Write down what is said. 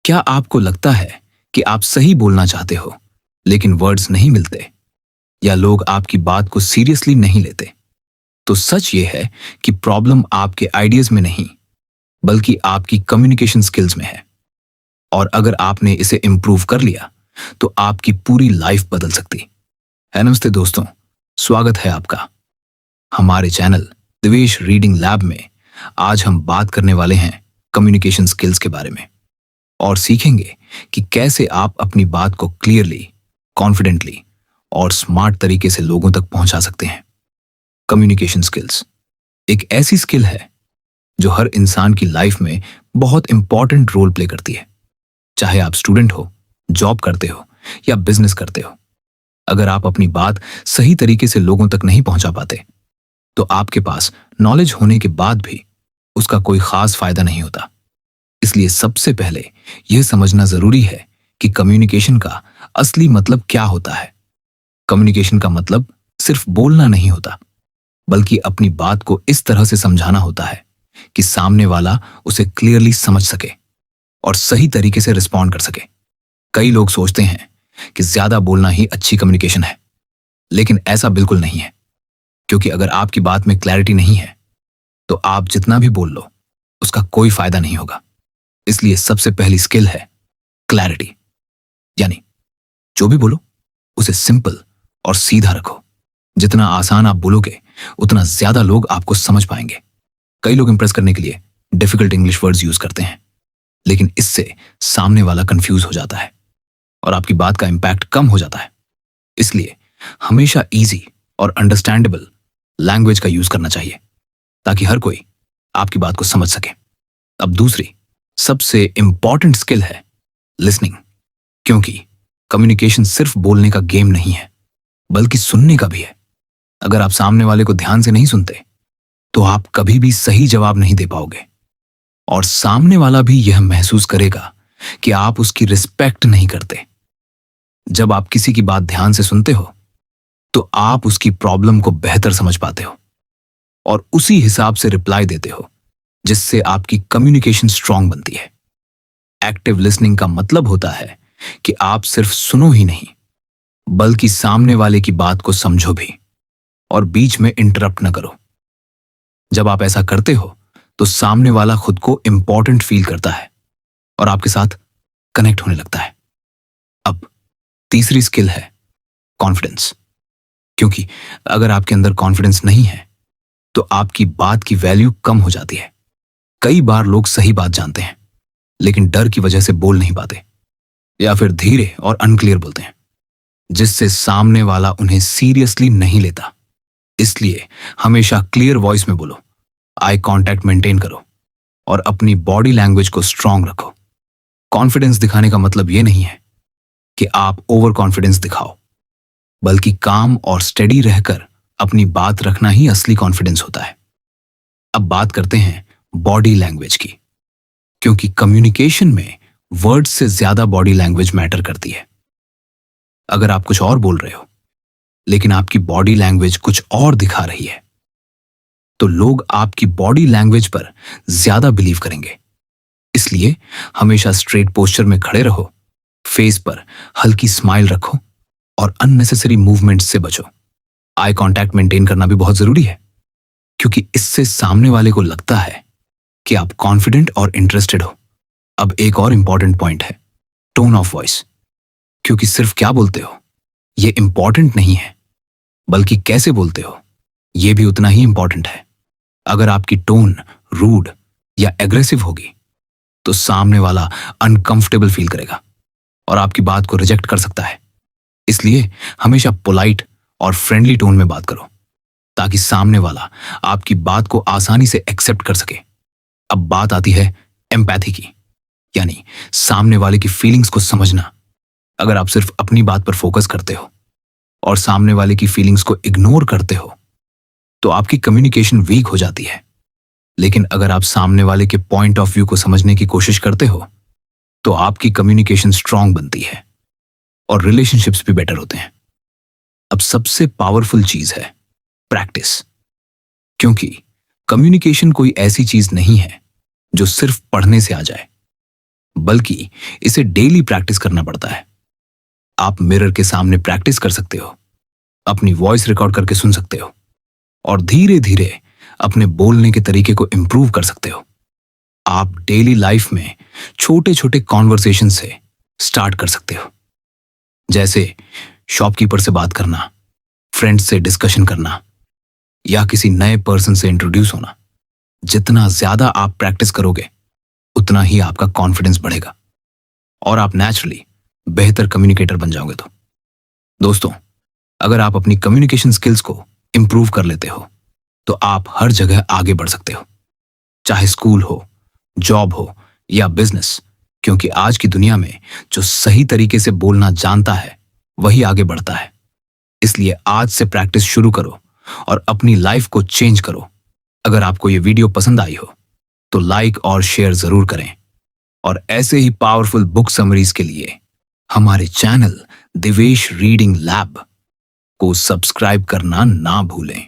क्या आपको लगता है कि आप सही बोलना चाहते हो लेकिन वर्ड्स नहीं मिलते, या लोग आपकी बात को सीरियसली नहीं लेते? तो सच ये है कि प्रॉब्लम आपके आइडियाज में नहीं, बल्कि आपकी कम्युनिकेशन स्किल्स में है। और अगर आपने इसे इम्प्रूव कर लिया तो आपकी पूरी लाइफ बदल सकती है। नमस्ते दोस्तों, स्वागत है आपका हमारे चैनल दिवेश रीडिंग लैब में। आज हम बात करने वाले हैं कम्युनिकेशन स्किल्स के बारे में और सीखेंगे कि कैसे आप अपनी बात को क्लियरली, कॉन्फिडेंटली और स्मार्ट तरीके से लोगों तक पहुंचा सकते हैं। कम्युनिकेशन स्किल्स एक ऐसी स्किल है जो हर इंसान की लाइफ में बहुत इंपॉर्टेंट रोल प्ले करती है। चाहे आप स्टूडेंट हो, जॉब करते हो या बिजनेस करते हो, अगर आप अपनी बात सही तरीके से लोगों तक नहीं पहुंचा पाते तो आपके पास नॉलेज होने के बाद भी उसका कोई खास फायदा नहीं होता। इसलिए सबसे पहले यह समझना जरूरी है कि कम्युनिकेशन का असली मतलब क्या होता है। कम्युनिकेशन का मतलब सिर्फ बोलना नहीं होता, बल्कि अपनी बात को इस तरह से समझाना होता है कि सामने वाला उसे क्लियरली समझ सके और सही तरीके से रिस्पॉन्ड कर सके। कई लोग सोचते हैं कि ज्यादा बोलना ही अच्छी कम्युनिकेशन है, लेकिन ऐसा बिल्कुल नहीं है। क्योंकि अगर आपकी बात में क्लैरिटी नहीं है तो आप जितना भी बोल लो उसका कोई फायदा नहीं होगा। इसलिए सबसे पहली स्किल है क्लैरिटी, यानी जो भी बोलो उसे सिंपल और सीधा रखो। जितना आसान आप बोलोगे उतना ज्यादा लोग आपको समझ पाएंगे। कई लोग इंप्रेस करने के लिए डिफिकल्ट इंग्लिश वर्ड्स यूज करते हैं, लेकिन इससे सामने वाला कंफ्यूज हो जाता है और आपकी बात का इंपैक्ट कम हो जाता है। इसलिए हमेशा इजी और अंडरस्टैंडेबल लैंग्वेज का यूज करना चाहिए ताकि हर कोई आपकी बात को समझ सके। अब दूसरी सबसे इंपॉर्टेंट स्किल है लिसनिंग, क्योंकि कम्युनिकेशन सिर्फ बोलने का गेम नहीं है, बल्कि सुनने का भी है। अगर आप सामने वाले को ध्यान से नहीं सुनते तो आप कभी भी सही जवाब नहीं दे पाओगे, और सामने वाला भी यह महसूस करेगा कि आप उसकी रिस्पेक्ट नहीं करते। जब आप किसी की बात ध्यान से सुनते हो तो आप उसकी प्रॉब्लम को बेहतर समझ पाते हो और उसी हिसाब से रिप्लाई देते हो, जिससे आपकी कम्युनिकेशन स्ट्रांग बनती है। एक्टिव लिसनिंग का मतलब होता है कि आप सिर्फ सुनो ही नहीं, बल्कि सामने वाले की बात को समझो भी और बीच में इंटरप्ट न करो। जब आप ऐसा करते हो तो सामने वाला खुद को इंपॉर्टेंट फील करता है और आपके साथ कनेक्ट होने लगता है। अब तीसरी स्किल है कॉन्फिडेंस, क्योंकि अगर आपके अंदर कॉन्फिडेंस नहीं है तो आपकी बात की वैल्यू कम हो जाती है। कई बार लोग सही बात जानते हैं लेकिन डर की वजह से बोल नहीं पाते, या फिर धीरे और अनक्लियर बोलते हैं, जिससे सामने वाला उन्हें सीरियसली नहीं लेता। इसलिए हमेशा क्लियर वॉइस में बोलो, आई कांटेक्ट मेंटेन करो और अपनी बॉडी लैंग्वेज को स्ट्रांग रखो। कॉन्फिडेंस दिखाने का मतलब यह नहीं है कि आप ओवर कॉन्फिडेंस दिखाओ, बल्कि काम और स्टेडी रहकर अपनी बात रखना ही असली कॉन्फिडेंस होता है। अब बात करते हैं बॉडी लैंग्वेज की, क्योंकि कम्युनिकेशन में वर्ड्स से ज्यादा बॉडी लैंग्वेज मैटर करती है। अगर आप कुछ और बोल रहे हो लेकिन आपकी बॉडी लैंग्वेज कुछ और दिखा रही है, तो लोग आपकी बॉडी लैंग्वेज पर ज्यादा बिलीव करेंगे। इसलिए हमेशा स्ट्रेट पोस्चर में खड़े रहो, फेस पर हल्की स्माइल रखो और अननेसेसरी मूवमेंट्स से बचो। आई कांटेक्ट मेंटेन करना भी बहुत जरूरी है, क्योंकि इससे सामने वाले को लगता है कि आप कॉन्फिडेंट और इंटरेस्टेड हो। अब एक और इंपॉर्टेंट पॉइंट है टोन ऑफ वॉइस, क्योंकि सिर्फ क्या बोलते हो यह इंपॉर्टेंट नहीं है, बल्कि कैसे बोलते हो यह भी उतना ही इंपॉर्टेंट है। अगर आपकी टोन रूड या एग्रेसिव होगी तो सामने वाला अनकंफर्टेबल फील करेगा और आपकी बात को रिजेक्ट कर सकता है। इसलिए हमेशा पोलाइट और फ्रेंडली टोन में बात करो ताकि सामने वाला आपकी बात को आसानी से एक्सेप्ट कर सके। अब बात आती है एम्पैथी की, यानी सामने वाले की फीलिंग्स को समझना। अगर आप सिर्फ अपनी बात पर फोकस करते हो और सामने वाले की फीलिंग्स को इग्नोर करते हो तो आपकी कम्युनिकेशन वीक हो जाती है। लेकिन अगर आप सामने वाले के पॉइंट ऑफ व्यू को समझने की कोशिश करते हो तो आपकी कम्युनिकेशन स्ट्रांग बनती है और रिलेशनशिप्स भी बेटर होते हैं। अब सबसे पावरफुल चीज है प्रैक्टिस, क्योंकि कम्युनिकेशन कोई ऐसी चीज नहीं है जो सिर्फ पढ़ने से आ जाए। बल्कि इसे डेली प्रैक्टिस करना पड़ता है। आप मिरर के सामने प्रैक्टिस कर सकते हो, अपनी वॉइस रिकॉर्ड करके सुन सकते हो और धीरे धीरे अपने बोलने के तरीके को इंप्रूव कर सकते हो। आप डेली लाइफ में छोटे छोटे कॉन्वर्सेशन से स्टार्ट कर सकते हो, जैसे शॉपकीपर से बात करना, फ्रेंड्स से डिस्कशन करना या किसी नए पर्सन से इंट्रोड्यूस होना। जितना ज्यादा आप प्रैक्टिस करोगे उतना ही आपका कॉन्फिडेंस बढ़ेगा और आप नेचुरली बेहतर कम्युनिकेटर बन जाओगे। तो दोस्तों, अगर आप अपनी कम्युनिकेशन स्किल्स को इंप्रूव कर लेते हो तो आप हर जगह आगे बढ़ सकते हो, चाहे स्कूल हो, जॉब हो या बिजनेस, क्योंकि आज की दुनिया में जो सही तरीके से बोलना जानता है वही आगे बढ़ता है। इसलिए आज से प्रैक्टिस शुरू करो और अपनी लाइफ को चेंज करो। अगर आपको ये वीडियो पसंद आई हो तो लाइक और शेयर जरूर करें और ऐसे ही पावरफुल बुक समरीज के लिए हमारे चैनल दिवेश रीडिंग लैब को सब्सक्राइब करना ना भूलें।